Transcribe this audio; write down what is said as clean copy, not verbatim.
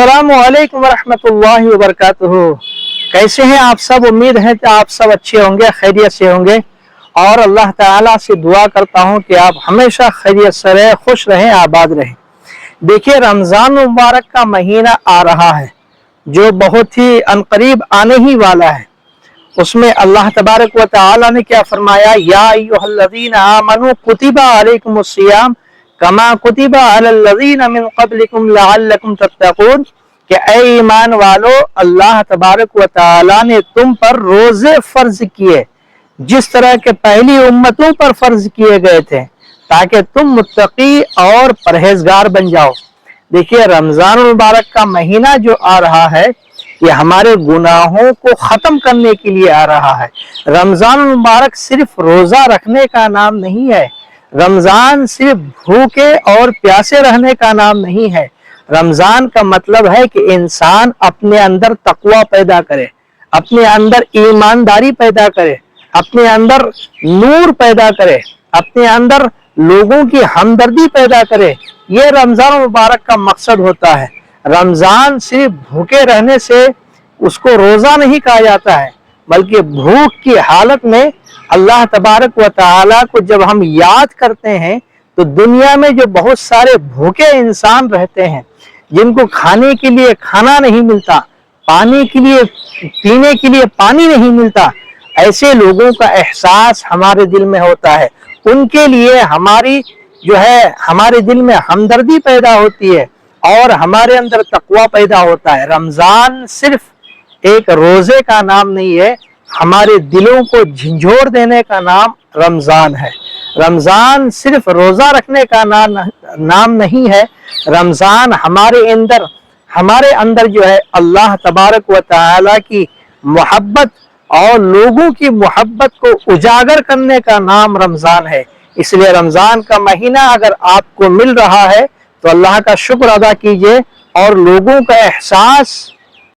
अस्सलामु अलैकुम वरहमतुल्लाहि वबरकातुहू। कैसे हैं आप सब? उम्मीद है कि आप सब अच्छे होंगे, खैरियत से होंगे। और अल्लाह ताला से दुआ करता हूं कि आप हमेशा खैरियत से रहें, खुश रहें, आबाद रहें। देखिए, रमज़ान मुबारक का महीना आ रहा है जो बहुत ही अनकरीब आने ही वाला है। उसमें अल्लाह तबारक व तआला ने क्या फरमाया, या अय्युहल्लज़ीना आमनू कुतिबा अलैकुमुस्सियाम कमा कुतिबा अलल्लज़ीना मिन क़ब्लिकुम लअल्लकुम तत्तक़ून, कि ऐ ईमान वालो, अल्लाह तबारक व तआला ने तुम पर रोजे फर्ज किए जिस तरह के पहली उम्मतों पर फर्ज किए गए थे, ताकि तुम मुत्तकी और परहेजगार बन जाओ। देखिए, रमजान मुबारक का महीना जो आ रहा है, ये हमारे गुनाहों को खत्म करने के लिए आ रहा है। रमजान मुबारक सिर्फ रोजा रखने का नाम नहीं है। रमजान सिर्फ भूखे और प्यासे रहने का नाम नहीं है। रमजान का मतलब है कि इंसान अपने अंदर तकवा पैदा करे, अपने अंदर ईमानदारी पैदा करे, अपने अंदर नूर पैदा करे, अपने अंदर लोगों की हमदर्दी पैदा करे। ये रमजान मुबारक का मकसद होता है। रमजान सिर्फ भूखे रहने से उसको रोजा नहीं कहा जाता है, बल्कि भूख की हालत में अल्लाह तबारक व तआला को जब हम याद करते हैं तो दुनिया में जो बहुत सारे भूखे इंसान रहते हैं, जिनको खाने के लिए खाना नहीं मिलता, पानी के लिए पीने के लिए पानी नहीं मिलता, ऐसे लोगों का एहसास हमारे दिल में होता है। उनके लिए हमारी जो है हमारे दिल में हमदर्दी पैदा होती है और हमारे अंदर तकवा पैदा होता है। रमजान सिर्फ एक रोजे का नाम नहीं है, हमारे दिलों को झंझोर देने का नाम रमजान है। रमजान सिर्फ रोजा रखने का नाम नहीं है। रमजान हमारे अंदर जो है अल्लाह तबारक व तआला की मोहब्बत और लोगों की मोहब्बत को उजागर करने का नाम रमजान है। इसलिए रमजान का महीना अगर आपको मिल रहा है तो अल्लाह का शुक्र अदा कीजिए और लोगों का एहसास